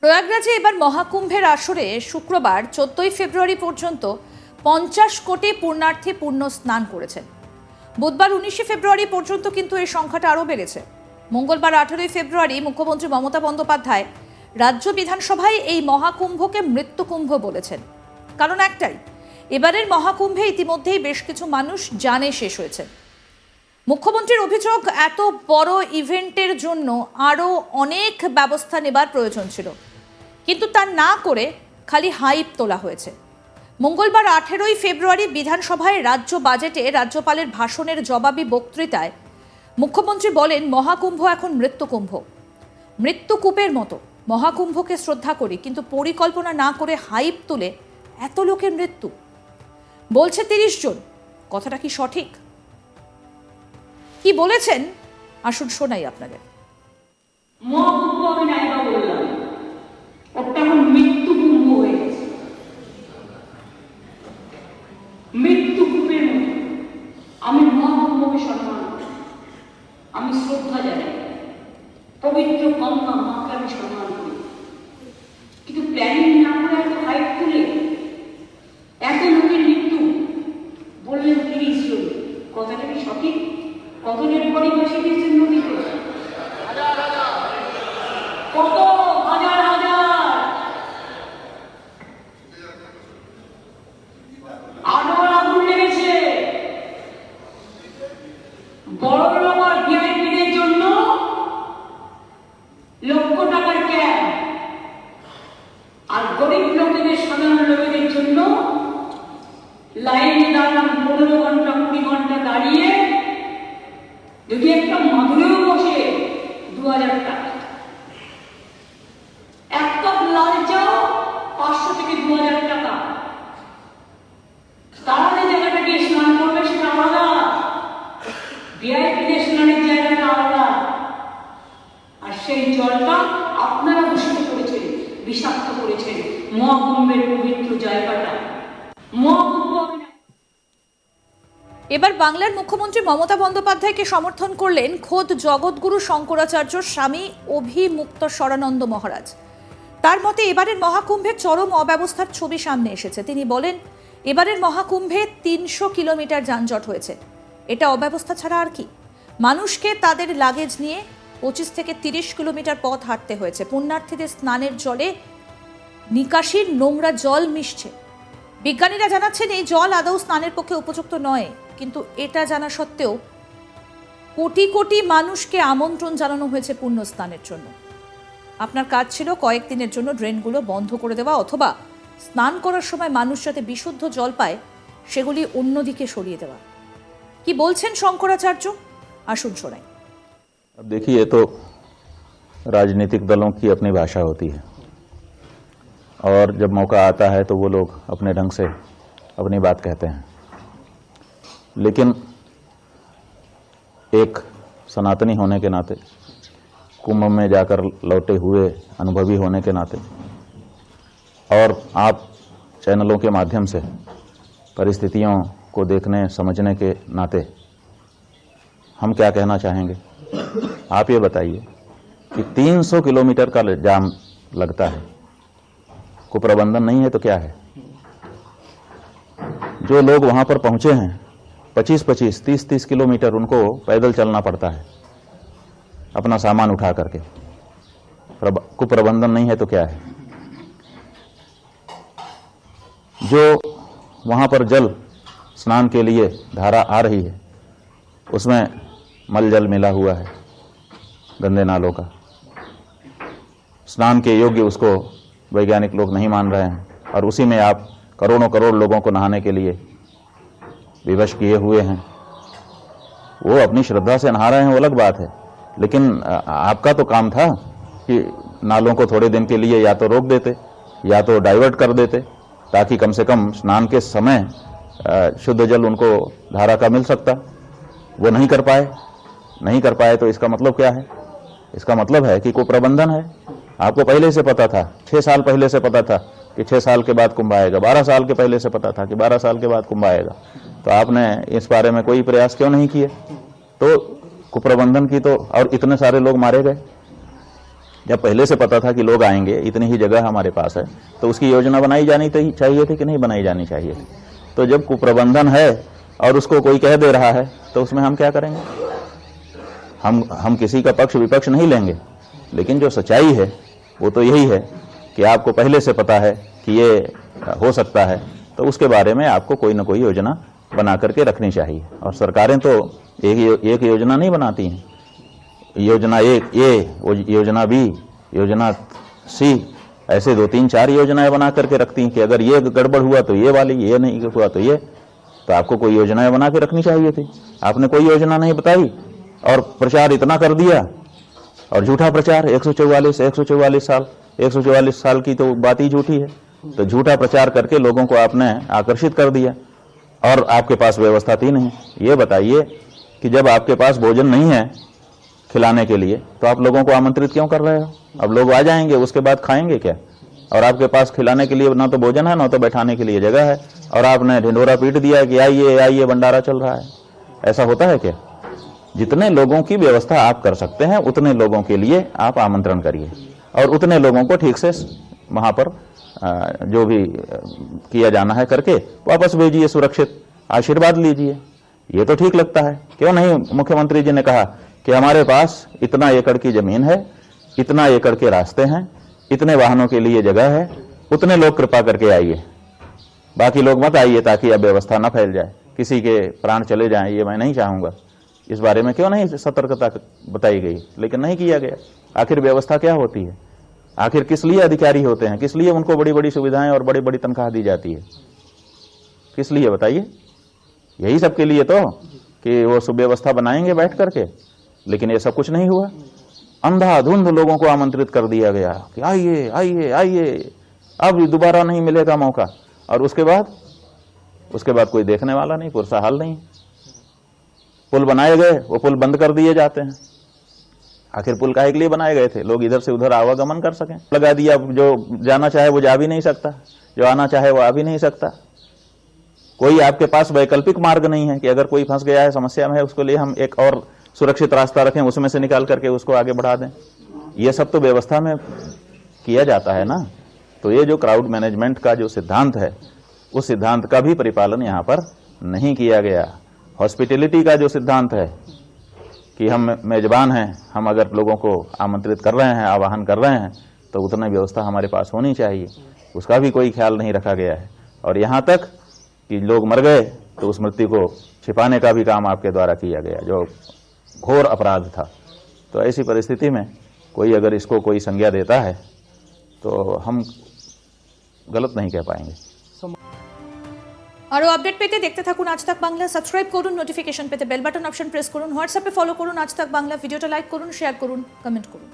প্রয়াগরাজে এবার মহাকুম্ভের আসরে শুক্রবার 14 ফেব্রুয়ারি পর্যন্ত 50 কোটি পুণ্যার্থী পুণ্য স্নান করেছেন। বুধবার 19 ফেব্রুয়ারি পর্যন্ত কিন্তু এই সংখ্যাটা আরও বেড়েছে। মঙ্গলবার 18 ফেব্রুয়ারি মুখ্যমন্ত্রী মমতা বন্দ্যোপাধ্যায় রাজ্য বিধানসভায় এই মহাকুম্ভকে মৃত্যুকুম্ভ বলেছেন। কারণ একটাই, এবারের মহাকুম্ভে ইতিমধ্যেই বেশ কিছু মানুষ জানে শেষ হয়েছে। মুখ্যমন্ত্রীর অভিযোগ, এত বড় ইভেন্টের জন্য আরও অনেক ব্যবস্থা নেবার প্রয়োজন ছিল, কিন্তু তা না করে খালি হাইপ তোলা হয়েছে। মঙ্গলবার 18 ফেব্রুয়ারি বিধানসভায় রাজ্য বাজেটে রাজ্যপালের ভাষণের জবাবি বক্তৃতায় মুখ্যমন্ত্রী বলেন, মহাকুম্ভ এখন মৃত্যুকুম্ভ, মৃত্যুকূপের মতো। মহাকুম্ভকে শ্রদ্ধা করি, কিন্তু পরিকল্পনা না করে হাইপ তুলে এত লোকের মৃত্যু। বলছে 30 জন। কথাটা কি সঠিক? কি বলেছেন আসুন শোনাই আপনাদের। মহাকুম্ভ আমি নাইবা বললাম, ওটা এখন মৃত্যুকুম্ভ হয়ে গেছে। মৃত্যুকুম্ভের মতো আমি মহাকুম্ভকে সম্মান করি, আমি শ্রদ্ধা জানাই, পবিত্র গঙ্গা মাকে আমি সম্মান করি, কিন্তু প্ল্যানিং না করে এত হাইট তুলে এত লোকের মৃত্যু বললেন 30 জন। কথাটা কি সঠিক? কতজন পরই বসে দিয়েছেন নদীতে? কত হাজার হাজার। আরো আগুন লেগেছে। বড় লোক আর ভিআইপিদের জন্য লক্ষ টাকার ক্যাম্প, আর গরিব লোকেদের, সাধারণ লোকেদের জন্য লাইনে দাঁড়ান 15 ঘন্টা 20 ঘন্টা দাঁড়িয়ে, যদি একটা মাদুরেও বসে 2000 টাকা। এক কাপ লাল চাও 500 থেকে 2000 টাকা। তারা যে জায়গাটা গিয়ে স্নান করবে সেটা আলাদা, ভিআইপিদের স্নানের জায়গাটা আলাদা। আর সেই জলটা আপনারা দূষিত করেছেন, বিষাক্ত করেছেন মহাকুম্ভের পবিত্র জায়গাটা। মহাকুম্ভ এবার বাংলার মুখ্যমন্ত্রী মমতা বন্দ্যোপাধ্যায়কে সমর্থন করলেন খোদ জগৎগুরু শঙ্করাচার্য স্বামী অভিমুক্তেশ্বরানন্দ মহারাজ। তার মতে এবারের মহাকুম্ভের চরম অব্যবস্থার ছবি সামনে এসেছে। তিনি বলেন, এবারের মহাকুম্ভে 300 কিলোমিটার যানজট হয়েছে। এটা অব্যবস্থা ছাড়া আর কি? মানুষকে তাদের লাগেজ নিয়ে 25 থেকে 30 কিলোমিটার পথ হাঁটতে হয়েছে। পুণ্যার্থীদের স্নানের জলে নিকাশির নোংরা জল মিশছে। বিজ্ঞানীরা জানাচ্ছেন এই জল আদৌ স্নানের পক্ষে উপযুক্ত নয়, কিন্তু এটা জানা সত্ত্বেও কোটি কোটি মানুষকে আমন্ত্রণ জানানো হয়েছে পুণ্য স্নানের জন্য। আপনার কাজ ছিল কয়েকদিনের জন্য ড্রেনগুলো বন্ধ করে দেওয়া, অথবা স্নান করার সময় মানুষ যাতে বিশুদ্ধ জল পায় সেগুলি অন্যদিকে সরিয়ে দেওয়া। কি বলছেন শঙ্করাচার্য আসুন শোনাই। अब देखिए, ये तो राजनीतिक दलों की अपनी भाषा होती है, और जब मौका आता है तो वो लोग अपने ढंग से अपनी बात कहते हैं। लेकिन एक सनातनी होने के नाते, कुंभ में जाकर लौटे हुए अनुभवी होने के नाते, और आप चैनलों के माध्यम से परिस्थितियों को देखने समझने के नाते हम क्या कहना चाहेंगे। आप ये बताइए कि 300 किलोमीटर का जाम लगता है, को प्रबंधन नहीं है तो क्या है? जो लोग वहां पर पहुंचे हैं 25-25, 30-30 किलोमीटर उनको पैदल चलना पड़ता है अपना सामान उठा करके, को प्रबंधन नहीं है तो क्या है? जो वहां पर जल स्नान के लिए धारा आ रही है उसमें मल जल मिला हुआ है, गंदे नालों का, स्नान के योग्य उसको वैज्ञानिक लोग नहीं मान रहे हैं, और उसी में आप करोड़ों करोड़ लोगों को नहाने के लिए विवश किए हुए हैं। वो अपनी श्रद्धा से नहा रहे हैं, वो अलग बात है, लेकिन आपका तो काम था कि नालों को थोड़े दिन के लिए या तो रोक देते या तो डाइवर्ट कर देते, ताकि कम से कम स्नान के समय शुद्ध जल उनको धारा का मिल सकता। वो नहीं कर पाए तो इसका मतलब क्या है? इसका मतलब है कि कोई प्रबंधन है। आपको पहले से पता था, 6 साल पहले से पता था कि 6 साल के बाद कुंभ आएगा, 12 साल के पहले से पता था कि 12 साल के बाद कुंभ आएगा, तो आपने इस बारे में कोई प्रयास क्यों नहीं किए? तो कुप्रबंधन की तो, और इतने सारे लोग मारे गए, जब पहले से पता था कि लोग आएंगे, इतनी ही जगह हमारे पास है, तो उसकी योजना बनाई जानी चाहिए थी कि नहीं बनाई जानी चाहिए थी। तो जब कुप्रबंधन है और उसको कोई कह दे रहा है तो उसमें हम क्या करेंगे? हम किसी का पक्ष विपक्ष नहीं लेंगे, लेकिन जो सच्चाई है वो तो यही है कि आपको पहले से पता है कि ये हो सकता है, तो उसके बारे में आपको कोई ना कोई योजना बना करके रखनी चाहिए। और सरकारें तो एक योजना नहीं बनाती हैं, योजना एक ए, योजना बी, योजना सी, ऐसे 2, 3, 4 योजनाएं बना करके रखती हैं कि अगर ये गड़बड़ हुआ तो ये वाली, ये नहीं हुआ तो ये। तो आपको कोई योजनाएं बना के रखनी चाहिए थी। आपने कोई योजना नहीं बताई और प्रचार इतना कर दिया, और झूठा प्रचार। 144 साल की तो बात ही झूठी है। तो झूठा प्रचार करके लोगों को आपने आकर्षित कर दिया, और आपके पास व्यवस्था थी नहीं। ये बताइए कि जब आपके पास भोजन नहीं है खिलाने के लिए, तो आप लोगों को आमंत्रित क्यों कर रहे हो? अब लोग आ जाएंगे, उसके बाद खाएंगे क्या? और आपके पास खिलाने के लिए ना तो भोजन है, ना तो बैठाने के लिए जगह है, और आपने ढिंढोरा पीट दिया कि आइए आइए भंडारा चल रहा है। ऐसा होता है क्या? जितने लोगों की व्यवस्था आप कर सकते हैं उतने लोगों के लिए आप आमंत्रण करिए, और उतने लोगों को ठीक से वहां पर जो भी किया जाना है करके वापस भेजिए, सुरक्षित आशीर्वाद लीजिए। ये तो ठीक लगता है। क्यों नहीं? मुख्यमंत्री जी ने कहा कि हमारे पास इतना एकड़ की जमीन है, इतना एकड़ के रास्ते हैं, इतने वाहनों के लिए जगह है, उतने लोग कृपा करके आइए, बाकी लोग मत आइए, ताकि अब व्यवस्था न फैल जाए, किसी के प्राण चले जाएं, ये मैं नहीं चाहूंगा। इस बारे में क्यों नहीं सतर्कता बताई गई? लेकिन नहीं किया गया। आखिर व्यवस्था क्या होती है? आखिर किस लिए अधिकारी होते हैं? किस लिए उनको बड़ी बड़ी सुविधाएं और बड़ी बड़ी तनख्वाह दी जाती है? किस लिए बताइए? यही सबके लिए तो, कि वो सुव्यवस्था बनाएंगे बैठ करके। लेकिन ये सब कुछ नहीं हुआ। अंधाधुंध लोगों को आमंत्रित कर दिया गया कि आइए आइए आइए, अब दोबारा नहीं मिलेगा मौका। और उसके बाद कोई देखने वाला नहीं, पुरसा हाल नहीं। पुल बनाए गए, वो पुल बंद कर दिए जाते हैं। आखिर पुल काहे के लिए बनाए गए थे? लोग इधर से उधर आवागमन कर सकें। लगा दिया, जो जाना चाहे वो जा भी नहीं सकता, जो आना चाहे वो आ भी नहीं सकता। कोई आपके पास वैकल्पिक मार्ग नहीं है कि अगर कोई फंस गया है, समस्या में है, उसके लिए हम एक और सुरक्षित रास्ता रखें, उसमें से निकाल करके उसको आगे बढ़ा दें। ये सब तो व्यवस्था में किया जाता है ना। तो ये जो क्राउड मैनेजमेंट का जो सिद्धांत है, उस सिद्धांत का भी परिपालन यहाँ पर नहीं किया गया। हॉस्पिटैलिटी का जो सिद्धांत है कि हम मेजबान हैं, हम अगर लोगों को आमंत्रित कर रहे हैं, आवाहन कर रहे हैं, तो उतनी व्यवस्था हमारे पास होनी चाहिए, उसका भी कोई ख्याल नहीं रखा गया है। और यहाँ तक कि लोग मर गए तो उस मृत्यु को छिपाने का भी काम आपके द्वारा किया गया, जो घोर अपराध था। तो ऐसी परिस्थिति में कोई अगर इसको कोई संज्ञा देता है तो हम गलत नहीं कह पाएंगे। আরো আপডেট পেতে দেখতে থাকুন আজ তাক বাংলা। সাবস্ক্রাইব করুন, নোটিফিকেশন পেতে বেল বাটন অপশন প্রেস করুন, হোয়াটসঅ্যাপে ফলো করুন আজ তাক বাংলা। ভিডিওটা লাইক করুন, শেয়ার করুন, কমেন্ট করুন।